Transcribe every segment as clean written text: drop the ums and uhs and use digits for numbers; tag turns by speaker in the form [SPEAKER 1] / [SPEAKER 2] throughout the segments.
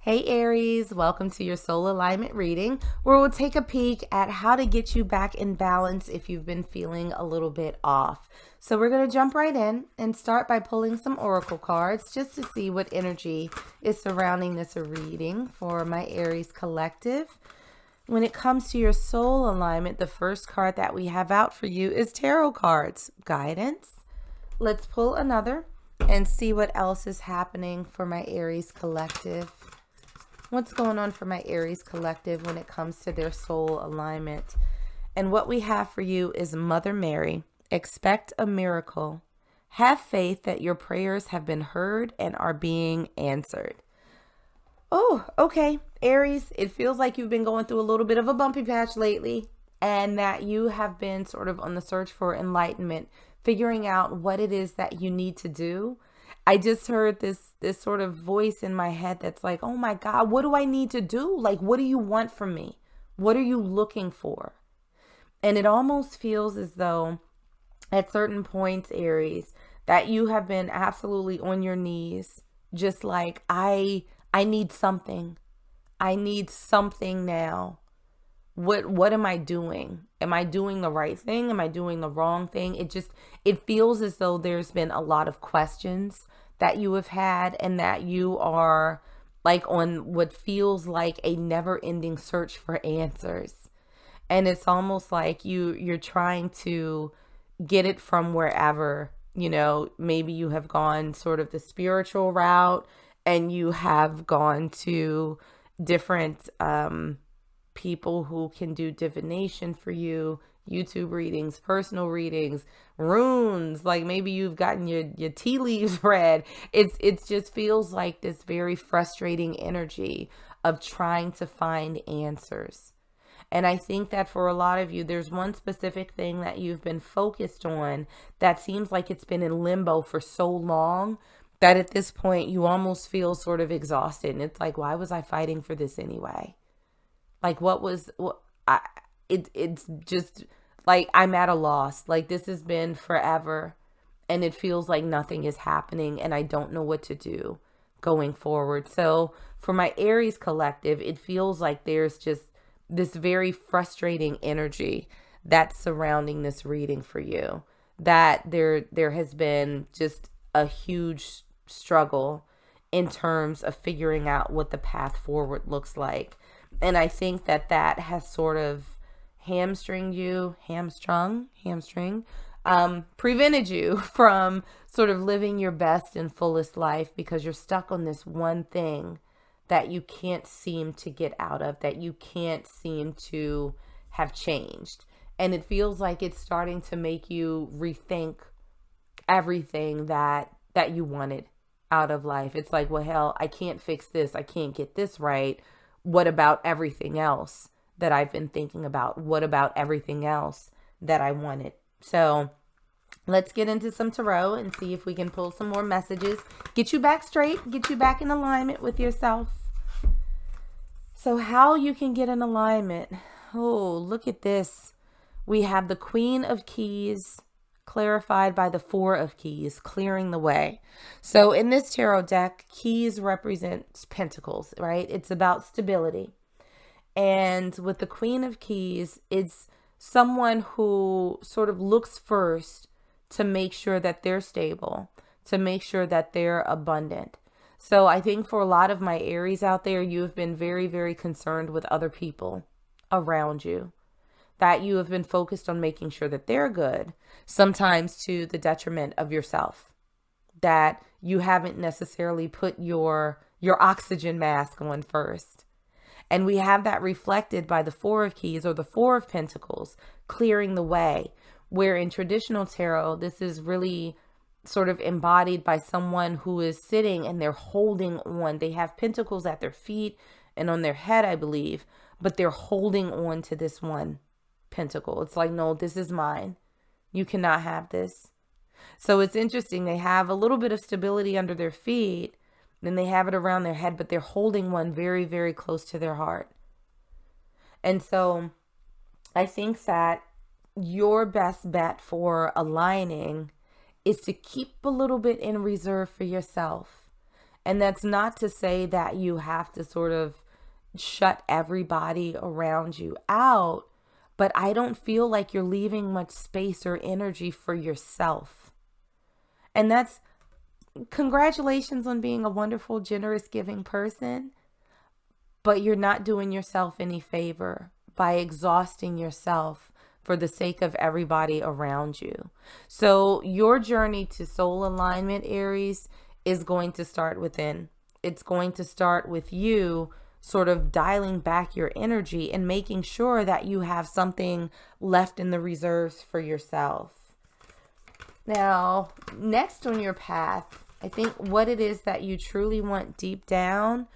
[SPEAKER 1] Hey Aries, welcome to your soul alignment reading where we'll take a peek at how to get you back in balance if you've been feeling a little bit off. So we're going to jump right in and start by pulling some oracle cards just to see what energy is surrounding this reading for my Aries collective. When it comes to your soul alignment, the first card that we have out for you is tarot cards, guidance. Let's pull another and see what else is happening for my Aries collective. What's going on for my Aries collective when it comes to their soul alignment? And what we have for you is Mother Mary. Expect a miracle. Have faith that your prayers have been heard and are being answered. Oh, okay. Aries, it feels like you've been going through a little bit of a bumpy patch lately and that you have been sort of on the search for enlightenment, figuring out what it is that you need to do. I just heard this sort of voice in my head that's like, oh my God, what do I need to do? Like, what do you want from me? What are you looking for? And it almost feels as though at certain points, Aries, that you have been absolutely on your knees, just like, I need something. I need something now. What am I doing? Am I doing the right thing? Am I doing the wrong thing? It feels as though there's been a lot of questions that you have had and that you are like on what feels like a never-ending search for answers. And it's almost like you're trying to get it from wherever, maybe you have gone sort of the spiritual route and you have gone to different people who can do divination for you, YouTube readings, personal readings, runes, like maybe you've gotten your tea leaves read. It just feels like this very frustrating energy of trying to find answers. And I think that for a lot of you, there's one specific thing that you've been focused on that seems like it's been in limbo for so long that at this point you almost feel sort of exhausted. And it's like, why was I fighting for this anyway? Like it's just like I'm at a loss. Like this has been forever and it feels like nothing is happening and I don't know what to do going forward. So for my Aries collective, it feels like there's just this very frustrating energy that's surrounding this reading for you. That there has been just a huge struggle in terms of figuring out what the path forward looks like. And I think that has sort of hamstring, prevented you from sort of living your best and fullest life because you're stuck on this one thing that you can't seem to get out of, that you can't seem to have changed. And it feels like it's starting to make you rethink everything that you wanted out of life. It's like, well, hell, I can't fix this. I can't get this right. What about everything else that I've been thinking about? What about everything else that I wanted? So let's get into some tarot and see if we can pull some more messages. Get you back straight. Get you back in alignment with yourself. So how you can get in alignment. Oh, look at this. We have the Queen of Keys clarified by the Four of Keys, clearing the way. So in this tarot deck, keys represent pentacles, right? It's about stability. And with the Queen of Keys, it's someone who sort of looks first to make sure that they're stable, to make sure that they're abundant. So I think for a lot of my Aries out there, you have been very, very concerned with other people around you, that you have been focused on making sure that they're good, sometimes to the detriment of yourself, that you haven't necessarily put your oxygen mask on first. And we have that reflected by the Four of Keys or the Four of Pentacles, clearing the way, where in traditional tarot, this is really sort of embodied by someone who is sitting and they're holding on. They have pentacles at their feet and on their head, I believe, but they're holding on to this one pentacle. It's like, no, this is mine. You cannot have this. So it's interesting. They have a little bit of stability under their feet, then they have it around their head, but they're holding one very, very close to their heart. And so I think that your best bet for aligning is to keep a little bit in reserve for yourself And that's not to say that you have to sort of shut everybody around you out, but I don't feel like you're leaving much space or energy for yourself. And that's congratulations on being a wonderful, generous, giving person, but you're not doing yourself any favor by exhausting yourself for the sake of everybody around you. So your journey to soul alignment, Aries, is going to start within. It's going to start with you sort of dialing back your energy and making sure that you have something left in the reserves for yourself. Now, next on your path, I think what it is that you truly want deep down,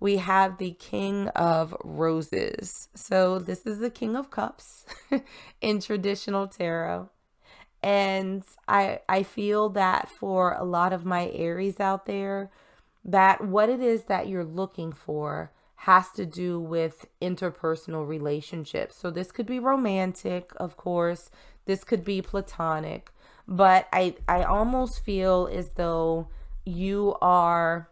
[SPEAKER 1] we have the King of Roses. So this is the King of Cups in traditional tarot. And I feel that for a lot of my Aries out there, that what it is that you're looking for has to do with interpersonal relationships. So this could be romantic, of course. This could be platonic. But I almost feel as though you are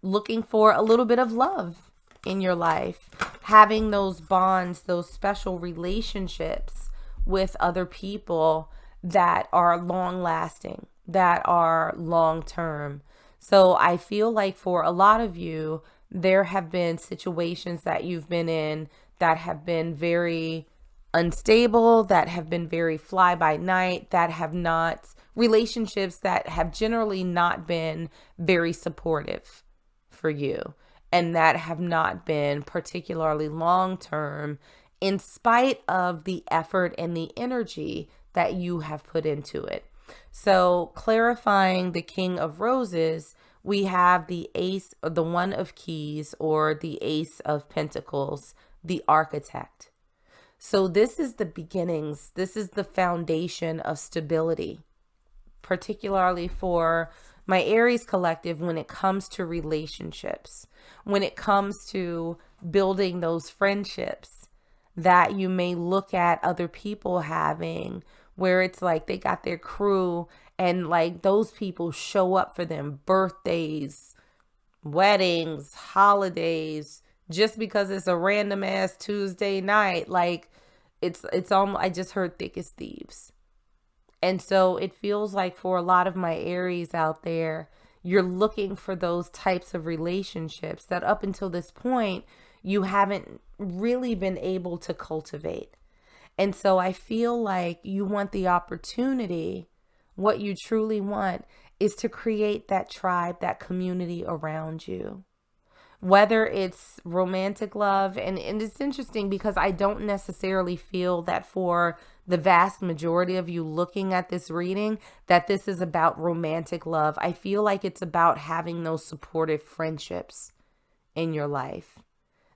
[SPEAKER 1] looking for a little bit of love in your life, having those bonds, those special relationships with other people that are long lasting, that are long term. So I feel like for a lot of you, there have been situations that you've been in that have been very unstable, that have been very fly by night, that have not, relationships that have generally not been very supportive for you, and that have not been particularly long term, in spite of the effort and the energy that you have put into it. So clarifying the King of Roses, we have the Ace, or the One of Keys, or the Ace of Pentacles, the Architect. So this is the beginnings. This is the foundation of stability, particularly for my Aries collective when it comes to relationships, when it comes to building those friendships that you may look at other people having, where it's like they got their crew and like those people show up for them, birthdays, weddings, holidays, just because it's a random ass Tuesday night. Like it's almost, I just heard thick as thieves. And so it feels like for a lot of my Aries out there, you're looking for those types of relationships that up until this point, you haven't really been able to cultivate. And so I feel like you want the opportunity. What you truly want is to create that tribe, that community around you. Whether it's romantic love, and it's interesting because I don't necessarily feel that for the vast majority of you looking at this reading, that this is about romantic love. I feel like it's about having those supportive friendships in your life.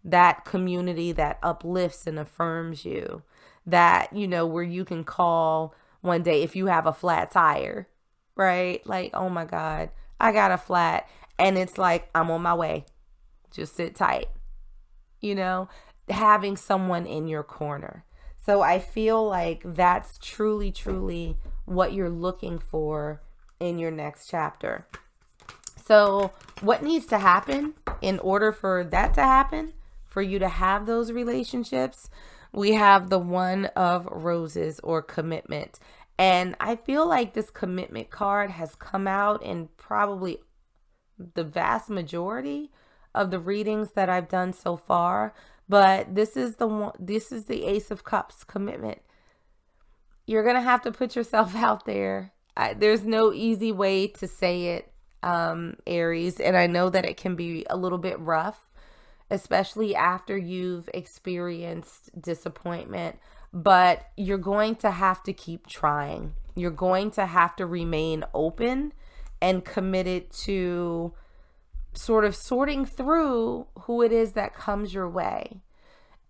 [SPEAKER 1] That community that uplifts and affirms you. That, you know, where you can call one day if you have a flat tire, right? Like, oh my God, I got a flat. And it's like, I'm on my way. Just sit tight, you know, having someone in your corner. So I feel like that's truly, truly what you're looking for in your next chapter. So what needs to happen in order for that to happen, for you to have those relationships? We have the One of Roses, or commitment. And I feel like this commitment card has come out in probably the vast majority of the readings that I've done so far, but this is the one, this is the Ace of Cups, commitment. You're gonna have to put yourself out there. There's no easy way to say it, Aries, and I know that it can be a little bit rough, especially after you've experienced disappointment, but you're going to have to keep trying. You're going to have to remain open and committed to sort of sorting through who it is that comes your way.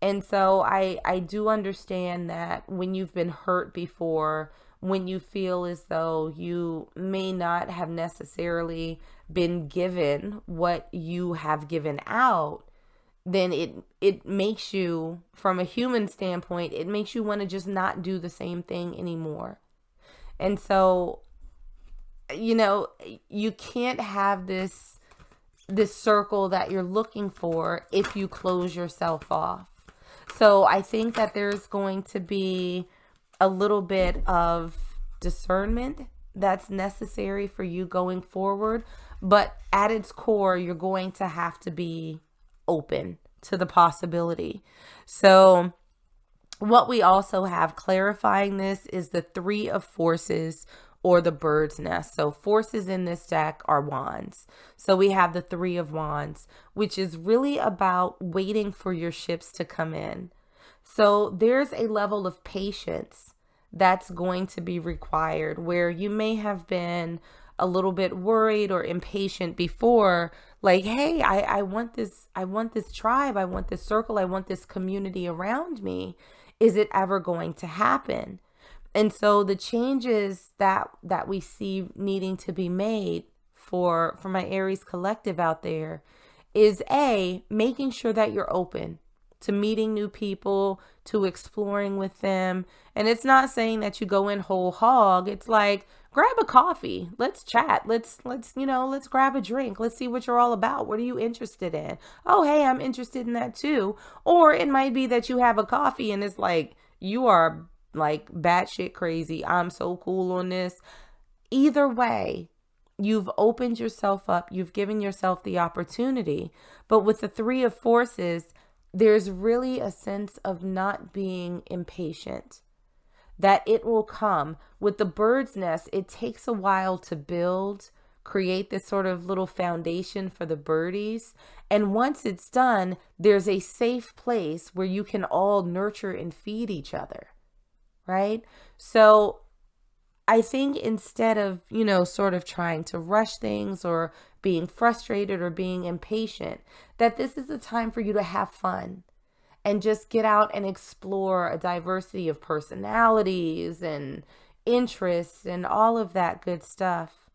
[SPEAKER 1] And so I do understand that when you've been hurt before, when you feel as though you may not have necessarily been given what you have given out, then it makes you, from a human standpoint, it makes you want to just not do the same thing anymore. And so, you know, you can't have this this circle that you're looking for if you close yourself off. So I think that there's going to be a little bit of discernment that's necessary for you going forward. But at its core, you're going to have to be open to the possibility. So what we also have clarifying this is the Three of Forces, or the bird's nest. So forces in this deck are wands. So we have the Three of Wands, which is really about waiting for your ships to come in. So there's a level of patience that's going to be required, where you may have been a little bit worried or impatient before, like, hey, I want this tribe, I want this circle, I want this community around me. Is it ever going to happen? And so the changes that we see needing to be made for my Aries collective out there is making sure that you're open to meeting new people, to exploring with them. And it's not saying that you go in whole hog. It's like, grab a coffee. Let's chat. Let's grab a drink. Let's see what you're all about. What are you interested in? Oh, hey, I'm interested in that too. Or it might be that you have a coffee and it's like, you are like batshit crazy. I'm so cool on this. Either way, you've opened yourself up. You've given yourself the opportunity. But with the Three of Forces, there's really a sense of not being impatient, that it will come. With the bird's nest, it takes a while to build, create this sort of little foundation for the birdies. And once it's done, there's a safe place where you can all nurture and feed each other, right? So I think instead of, sort of trying to rush things or being frustrated or being impatient, that this is a time for you to have fun and just get out and explore a diversity of personalities and interests and all of that good stuff.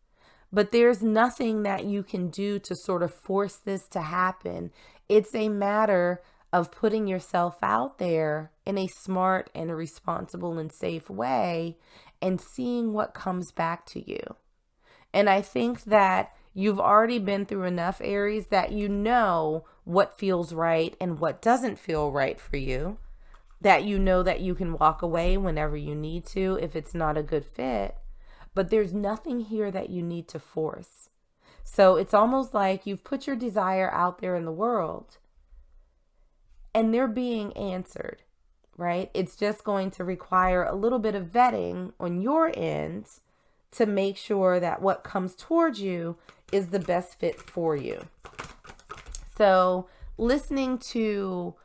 [SPEAKER 1] But there's nothing that you can do to sort of force this to happen. It's a matter of putting yourself out there in a smart and responsible and safe way and seeing what comes back to you. And I think that you've already been through enough, Aries, that you know what feels right and what doesn't feel right for you, that you know that you can walk away whenever you need to if it's not a good fit. But there's nothing here that you need to force. So it's almost like you've put your desire out there in the world and they're being answered, right? It's just going to require a little bit of vetting on your end to make sure that what comes towards you is the best fit for you. So listening to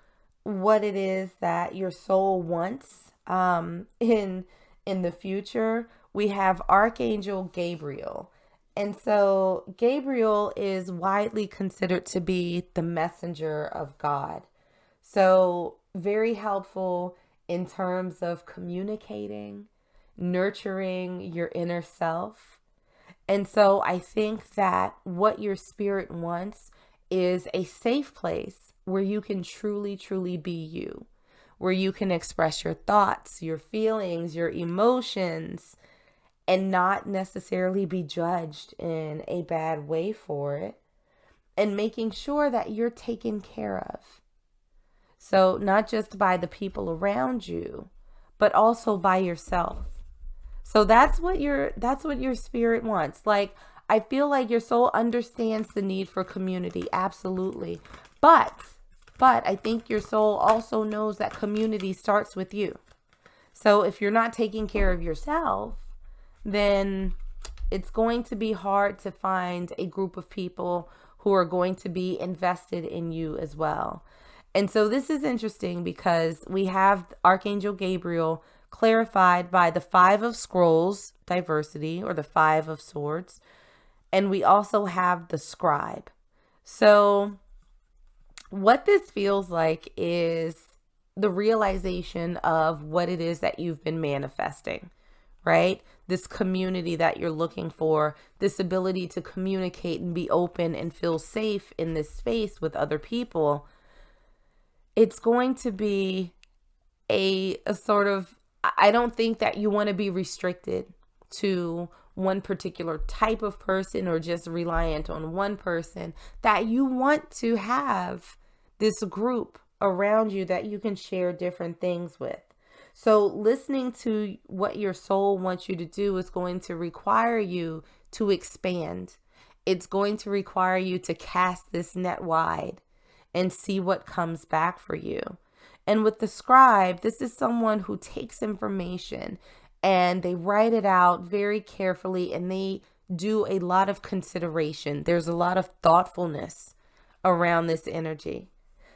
[SPEAKER 1] what it is that your soul wants in the future, we have Archangel Gabriel. And so Gabriel is widely considered to be the messenger of God. So very helpful in terms of communicating, nurturing your inner self. And so I think that what your spirit wants is a safe place where you can truly, truly be you, where you can express your thoughts, your feelings, your emotions, and not necessarily be judged in a bad way for it, and making sure that you're taken care of. So not just by the people around you, but also by yourself. So that's what your spirit wants. Like, I feel like your soul understands the need for community, absolutely. But I think your soul also knows that community starts with you. So if you're not taking care of yourself, then it's going to be hard to find a group of people who are going to be invested in you as well. And so this is interesting because we have Archangel Gabriel clarified by the Five of Scrolls, diversity, or the Five of Swords. And we also have the Scribe. So what this feels like is the realization of what it is that you've been manifesting, right? This community that you're looking for, this ability to communicate and be open and feel safe in this space with other people. It's going to be a sort of, I don't think that you want to be restricted to one particular type of person or just reliant on one person, that you want to have this group around you that you can share different things with. So listening to what your soul wants you to do is going to require you to expand. It's going to require you to cast this net wide and see what comes back for you. And with the scribe, this is someone who takes information and they write it out very carefully, and they do a lot of consideration. There's a lot of thoughtfulness around this energy.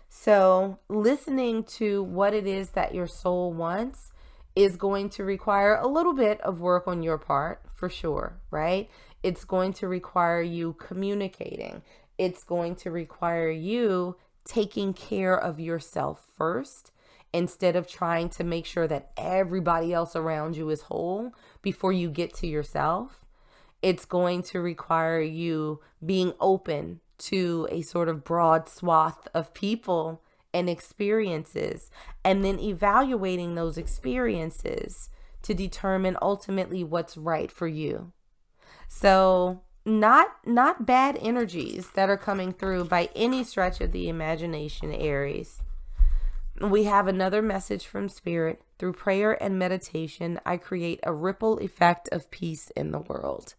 [SPEAKER 1] So listening to what it is that your soul wants is going to require a little bit of work on your part, for sure, right? It's going to require you communicating. It's going to require you taking care of yourself first, instead of trying to make sure that everybody else around you is whole before you get to yourself. It's going to require you being open to a sort of broad swath of people and experiences, and then evaluating those experiences to determine ultimately what's right for you. So not bad energies that are coming through by any stretch of the imagination, Aries. We have another message from Spirit. Through prayer and meditation, I create a ripple effect of peace in the world.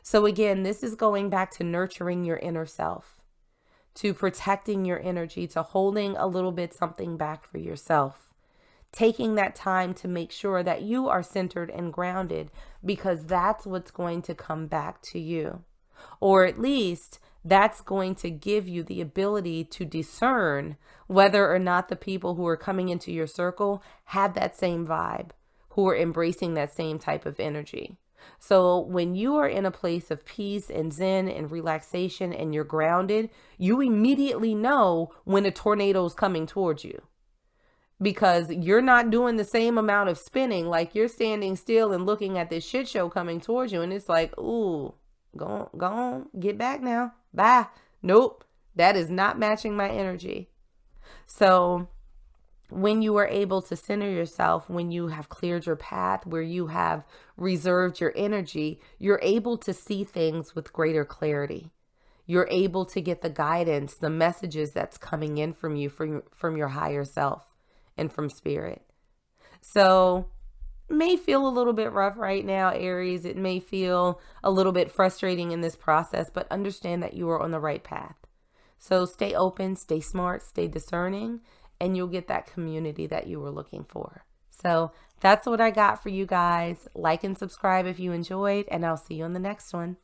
[SPEAKER 1] So again, this is going back to nurturing your inner self, to protecting your energy, to holding a little bit something back for yourself, taking that time to make sure that you are centered and grounded, because that's what's going to come back to you. Or at least that's going to give you the ability to discern whether or not the people who are coming into your circle have that same vibe, who are embracing that same type of energy. So when you are in a place of peace and zen and relaxation and you're grounded, you immediately know when a tornado is coming towards you, because you're not doing the same amount of spinning. Like, you're standing still and looking at this shit show coming towards you, and it's like, ooh, go on, get back now. Bye. Nope, that is not matching my energy. So when you are able to center yourself, when you have cleared your path, where you have reserved your energy, you're able to see things with greater clarity. You're able to get the guidance, the messages that's coming in from you, from your higher self and from Spirit. So it may feel a little bit rough right now, Aries. It may feel a little bit frustrating in this process, but understand that you are on the right path. So stay open, stay smart, stay discerning, and you'll get that community that you were looking for. So that's what I got for you guys. Like and subscribe if you enjoyed, and I'll see you on the next one.